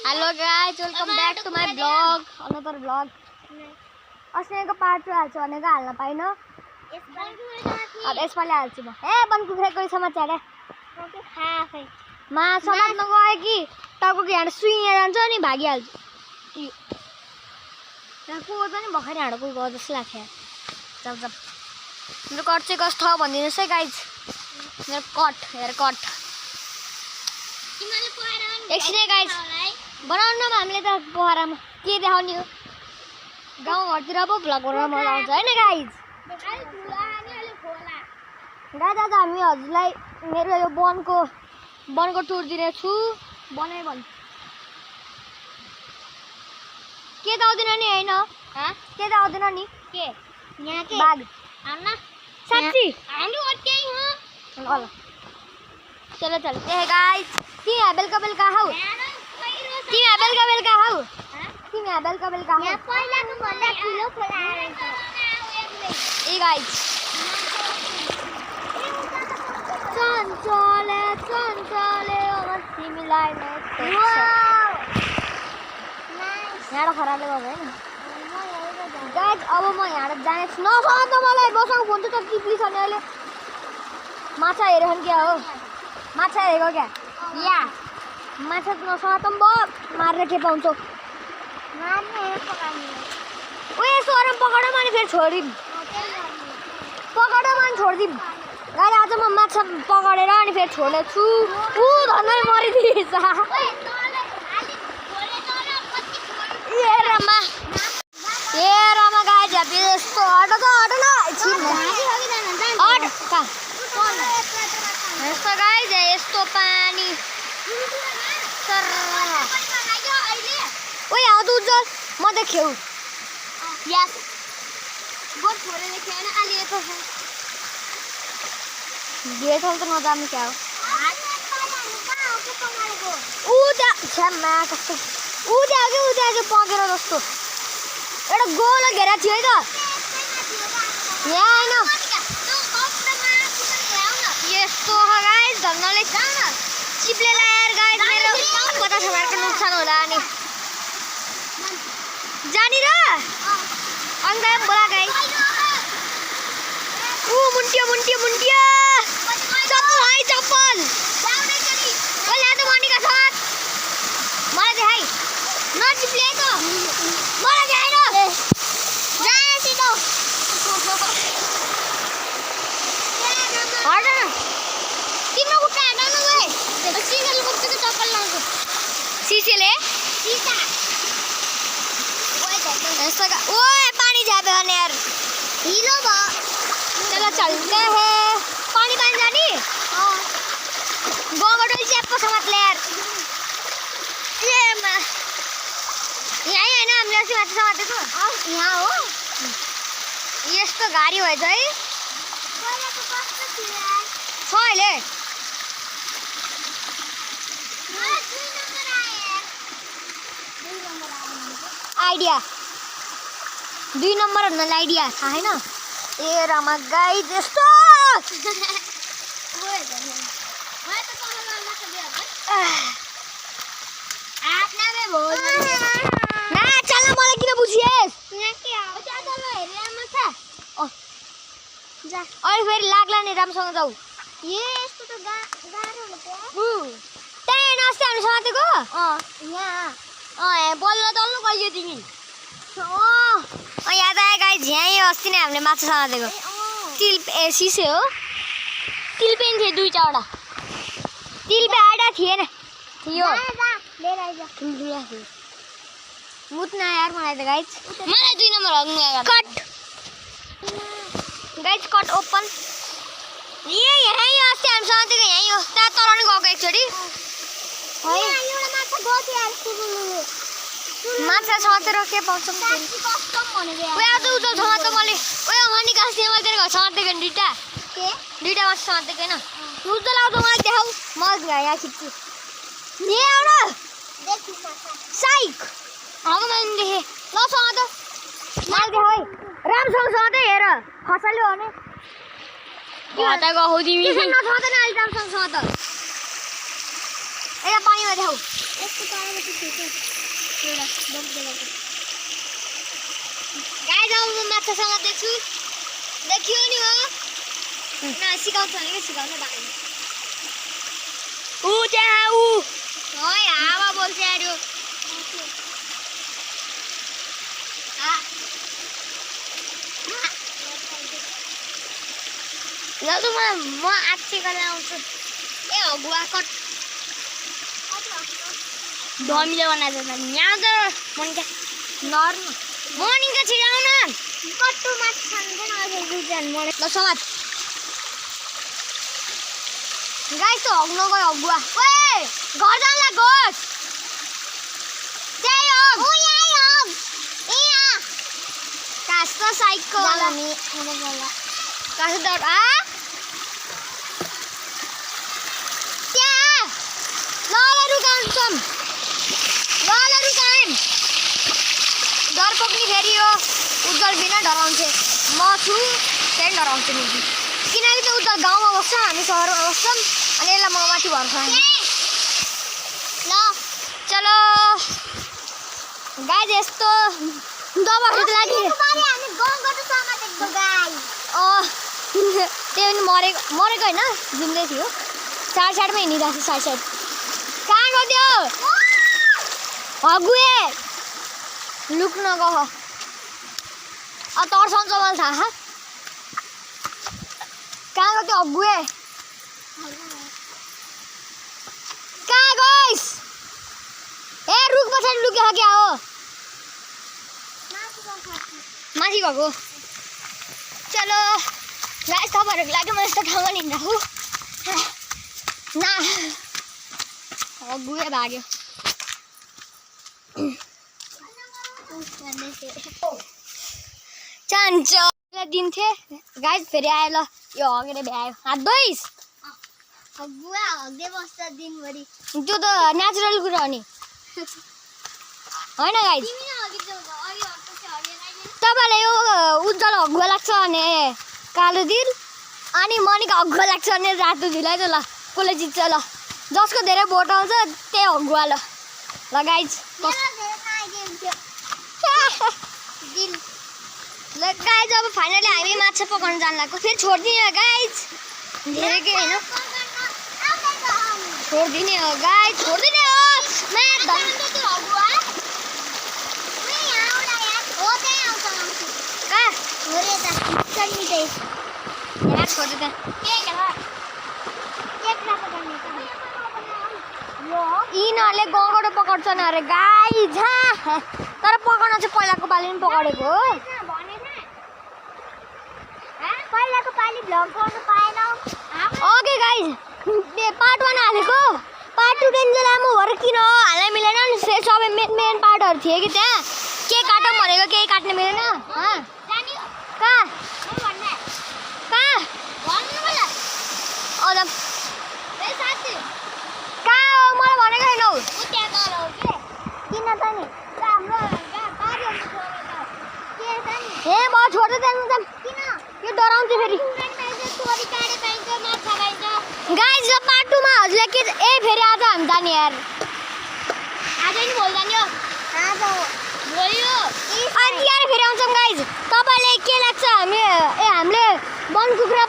Hello guys, welcome back to my vlog. Another vlog. अस्नेको part 2 हाल्छु भनेको हाल्न पाइन। अब यसपालि हाल्छु म। ए बन कुखुराको समाचार है। मा समात्न गए कि टाउको हाँड सुइया जान्छ नि भागिहाल्छु। टाउको त नि भखरै हाँडको गयो जस्तो लाग्छ। जब जब मेरो कट चाहिँ कस्तो हो भनिदिनुस् है गाइज। मेरो कट हेयर कट एकछिन है गाइज बनाउनु न हामीले त पोखरामा के देखाउने हो गाउँ घरतिर पो भ्लग गर्न मजा आउँछ हैन गाइज। गाइज आज हामी हजुरलाई मेरो यो वनको टुर दिनेछु। बनै भन् के त आउँदैन नि हैन के त आउँदैन नि के यहाँ के बाघ आउन साच्ची हामी अट्याइ हो ल ल चलो चल ए गाइज तिमी बेलका बेलका हौ तिमी बेलका बेलका हौ तिमी बेलका बेलका हौ यहाँ पहिलाको भन्दा ठुलो खोला आएको ए गाइज चञ्चले अमर तिमीलाई नै यहाँ खराबले गर्छ हैन गाइज अब म यहाँ जाने छु नसँग त मलाई बसँग फोन त टिप्ली छ नि अहिले माछा हेर्यो क्या हो माछा हेरेको क्या या माछा नसँग त म मारेर के पाउँछौ ओए सोरम पकड म अनि फेरि छोडिदिम पकड म अनि छोडिदिम गाइज आज म माछा पकडेर अनि फेरि छोड्ने छु ऊ धन्दै मरिदिएछ ए रमा गाइज अब यस्तो हट न हट यस्तो गाइज यस्तो पानी ओए आउँछ उज्जवल म देख्यौ यस गोठ छोडेर देख्यो हैन अलि यतो गेट त नजानु क्या हो ऊ त्यहाँ छ्यामा कस्तो ऊ त्यहाँ पकेर जस्तो एउटा गोलो घेरा थियो है त यहाँ हैन यस्तो हो गाइज धन्नले चिप्ले लाएर गाइज मेरो 50,000 को नुकसान होला अनि जानी र अन्त बोला गाइज ऊ मुन्टियो चप्पल है चप्पल ओले त मनिका साथ मलाई देखाइ न चिप्ले त मलाई देखाइ न जाए सिधो हट न तिम्रो खुट्टा हटाउनु गए सिसेले बोक्छु चप्पल लाउँछु सिसेले सिसा ओए पानी जाबे भने यार हिलो भ चलो चलते हैं पानी जानी गोगडो चेप्पो समात यार ये यही हैन हामीले अस्ति माथि समातेको यहाँ हो यस्तो गाडी भएछ है छ अहिले आइडिया 2 नम्बर भन्नाले आइडिया थाहा छैन ए रमा गाइज यस्तो चल मलाई किन बुझिएस् अहिले फेरि लाग्ला नि राम्रोसँग जाऊ त्यहाँ नस्ते हामी समातेको यहाँ बल्ल तल्लो कहिले तिमी याद आयो गाइज यहीँ अस्ति नै हामीले माछा समातेको सिसे हो तिलपेन थिए 2-4वटा तिलपे आइडा थिएन थियो ठुल्ठुला थियो मुत्न यार मलाई त गाइज मलाई 2 नम्बर हग्नु आयो कट गाइज कट ओपन यही अस्ति हामी समातेको यहीँ हो त्यहाँ तल नि गएको एकचोटि माछा समातेर के पाउँछ ओए आज उज्जवल समात मैले ओए मनी कास्ने मैले तेरो घर समातेको नि दुईटा माछा समातेको हैन उज्जवल आउँछ मलाई देखाऊ म यहाँ खिच्छु यहाँ आउन साइक अब मैले देखेँ ल समात मलाई देखाऊ है राम्रोसँग समात हेर खसाल्यो भने घाटा गहौ तिमी नसमात न अहिले राम्रोसँग समात ए पानीमा देखाऊ यस्तो गाइस अब म माछा समात्दैछु देखियो नि हो न सिकाउँछ भने सिकाउनु बानी ऊ त्यहाँ ऊ ओइ हावा बोल्छ यार ल त म आछि गर्न आउँछु ए हगुवा कट धमिले बनाएको छ यहाँ त मोनिका नर्न मोनिका छिराउ न कट्टु माछ खाँदैन अझै गुजन मरे ल समात गाइस त हग्न गयो हगुवा ओए घर जानला गोस त्यही हग ओ यही हग ए आ कास्ता साइकल नि म बोला कास्ता डट आ डर पक्नी फेरि हो उज्जवल बिना डराउँछ म छु त्यही डराउँछ नि किनकि त उज्जवल गाउँमा बस्छ हामी सहरमा बस्छौँ अनि यसलाई म माथि भर्छ ल चलो गाई यस्तो दबाई लागि त्यही पनि मरेको होइन जिउँदै थियो साइडमा हिँडिरहेको छ साइड कहाँ गयो हगुए लुक्न गह अब तर्साउँछ मलाई थाहा कहाँ गयो त्यो हगुए कहाँ गइस ए रुख पछाडि लुक्यो क्या हो माथि गएको चलो गाइस तपाईँहरूको लागि म यस्तो ठाउँमा हिँड्छु न हगुए भाग्यो चान्छ दिन्थे गाइस फेरि आयो ल यो हगेर भ्यायो हात धोइस हगुवा हग्दै बस्छ दिनभरि त्यो त नेचुरल कुरा हो नि होइन गाइस तपाईँलाई यो उज्जवल हगुवा लाग्छ भने कालो दिल अनि मनिका हगुवा लाग्छ भने रातो दिल है त ल कसले जित्छ ल जसको धेरै भोट आउँछ त्यही हगुवा ल गाइस ल गाइस अब फाइनली हामी माछा पकाउन जान लाग्यो फेरि छोड्दिने गाइस धेरै के होइन छोड्दिने हो गाइस छोड्दिने हो यिनीहरूले गाउँबाट पकाउँछन् अरे गाइस तर पकाउन चाहिँ पहिलाको पालि पनि पकाडेको हो पहिलाको पालि भ्लग गर्नु पाएन ओके गाइस पार्ट 1 हालेको पार्ट 2 डेन्जर लामो भएर किन हाल्न मिलेन नि सबै मेन पार्टहरू थिए कि त्यहाँ के काटौँ भनेको केही काट्न मिलेन कहाँ मलाई भनेको छैन किन त नि ए म छोड्दै जानु त किन यो डराउँछ फेरि गाइस यो पार्ट 2 मा हजुरले के ए फेरि आज हामी जाने यार आज नि भोलि जाने हो आज भोलि हो अनि यार फेरि आउँछौँ गाइस तपाईलाई के लाग्छ हामीले वन कुखुरा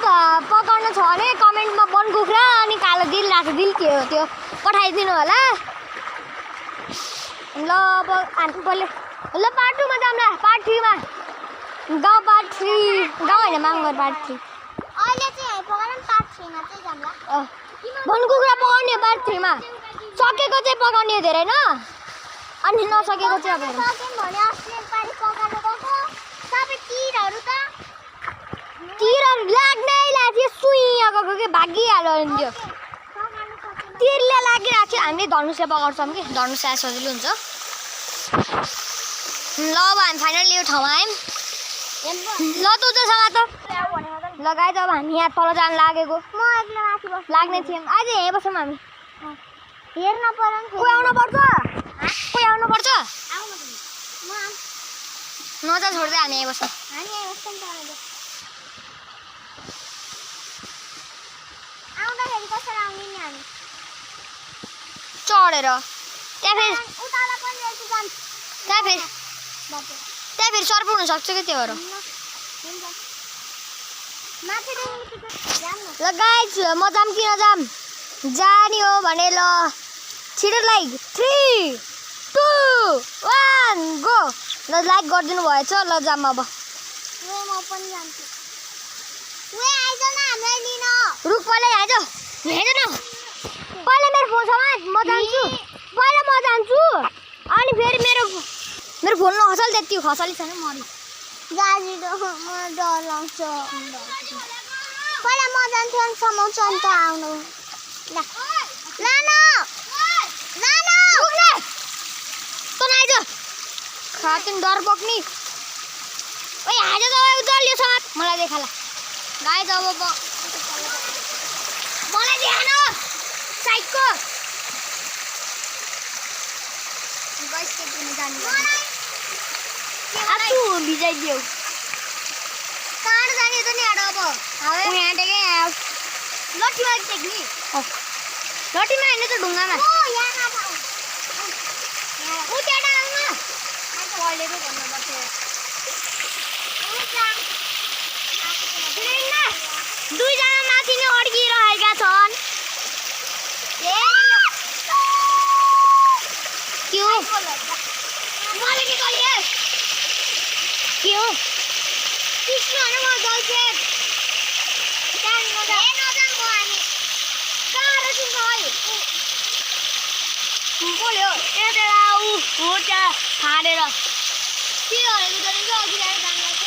पकाउन छ भने कमेन्टमा वन कुखुरा अनि कालो दिल रातो दिल के हो त्यो पठाइदिनु होला ल अब हामी पहिले ल पार्ट 2 मा जाऊँ ल पार्ट 3 मा गाउँ पार्ट 3 गाउँ होइन माङ्गर पार्ट 3 अहिले चाहिँ पकाउन पार्ट 3 मा चाहिँ जाऊँ ल वन कुखुरा पकाउने पार्ट 3 मा सकेको चाहिँ पकाउने धेरै न अनि नसकेको चाहिँ अब भने अस्ति पारी पकाउनु गएको सबै तीरहरू त तीरहरू लाग्नै लाग्यो सुइया गएको के भागिहाल्यो नि त्यो तीरले लागिरहेको थियो हामीले धनुषले पकाउँछौँ कि धनुष आए सजिलो हुन्छ ल अब हामी फाइनली यो ठाउँमा आयौँ ल त उता समात लगाए त अब हामी यहाँ तल जान लागेको म एक्लै माथि बस्छु लाग्ने थियौँ आज यहीँ बस्छौँ हामी हेर्न पर्यो कोही आउनु पर्छ नजा छोड्दै हामी यहीँ बस्छौँ आउँदाखेरि कसरी आउने नि हामी चढेर त्यहाँ फेरि सर्प हुनसक्छ कि त्यो भएर ल गाइज म जाम कि नजाम जाने हो भने ल छिटो लाइक 3 2 1 गो ल लाइक गरिदिनु भएछ ल जाम अब रुक पहिला आइज हेर्दैन पहिला मेरो फोन समाज म जान्छु अनि फेरि मेरो फोनमा खसल त्यति खसली छैन मरि गाडी डर लाग्छ पहिला म जान्छु अनि समाउँछ अन्त आउनु ल खातिन डर बोक्नी ओइ आज त उजल यो समाज मलाई देखाला गाइस अब मलाई देखान साइडको गाइस के दिन जाने आतु भिजाइदियो कहाँ जाने त नि अब यहाँ टेके लट्ठीमा टेक्नी लट्ठीमा हैन त ढुङ्गामा उ त्यहाँ आउन पढेको भन्नुपर्छ दुईजना माथि नै अड्किरहेका छन् के हो मैले के गरिए के हो कृष्ण हैन म गल्छे जान नजाम म हामी कहाँ रछु भाइ बोल्यो एडेला उ होटा फाडेर के गरेको गरेछ अघि आएर जान लाग्छ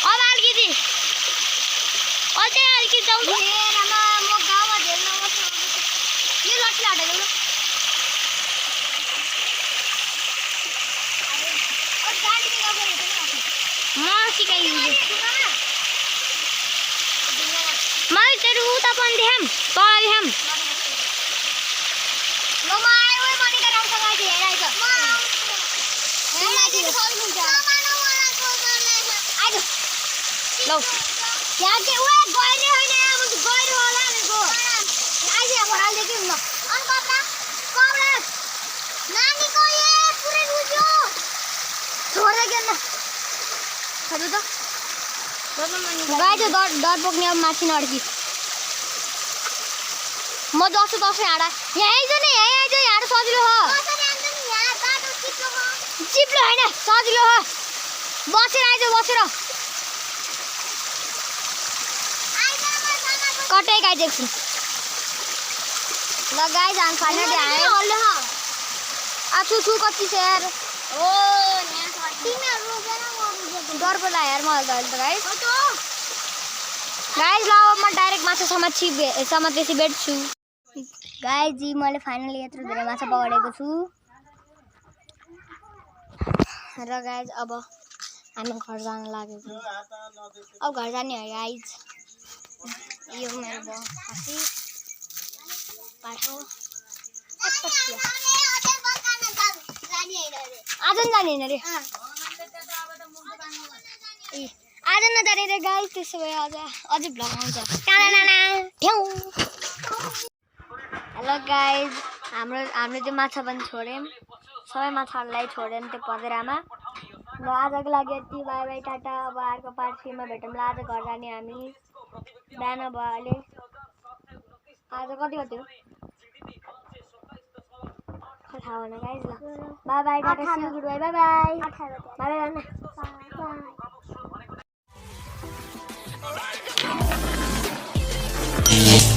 अब अलिकति अझै अलिकति जाउँ म गाउँमा धेरै नबस्नु यो लट्ठी हटाइदेऊ न म सिकाइदिन्छु मैले तेरो उता पनि देखाम तल देखाम ल म आयो ओइ मनिका रामसँग आइज हेराइज आइज लौ यहाँ के ओए गइरे होइन अब गइरे होला भनेको आइज यहाँ भराल देखिम न अनि कपडा नानीको ए पुरै रुज्यो छोड्दै के न छोड्नु त गाई त डर बोक्ने अब माथि नअड्की म जस्तो तस्तो हाँडा यहाँ आइज नि यहाँ आइज यहाँ सजिलो हो चिप्लो होइन सजिलो हो बसेर आइज बसेर कतै आइदिएको छु ल गाई जान फाइनली आयो आछु छु कति छ यार ओ डर पो लाग्यो यार मलाई त अहिले त गाइस गाइस ल अब म डाइरेक्ट माछा समातेपछि भेट्छु गाइस जी मैले फाइनली यत्रो धेरै माछा पकडेको छु र गाइस अब हामी घर जान लागेको अब घर जाने हो गाइस यो मेरो भयो खसी पाठो आज जाने होइन रे आज नजाने रे गाइस त्यसो भए अझै भ्लग आउँछ हेलो गाइस हामीले त्यो माछा पनि छोड्यौँ सबै माछाहरूलाई छोड्यौँ त्यो पँधेरामा ल आजको लागि यति बाई बाई टाटा अब अर्को पार्टीमा भेटौँ ल आज घर जाने हामी बिहान भयो अहिले आज कति हो थाहा भएन गाइस ल bye bye tata see you goodbye bye bye bye by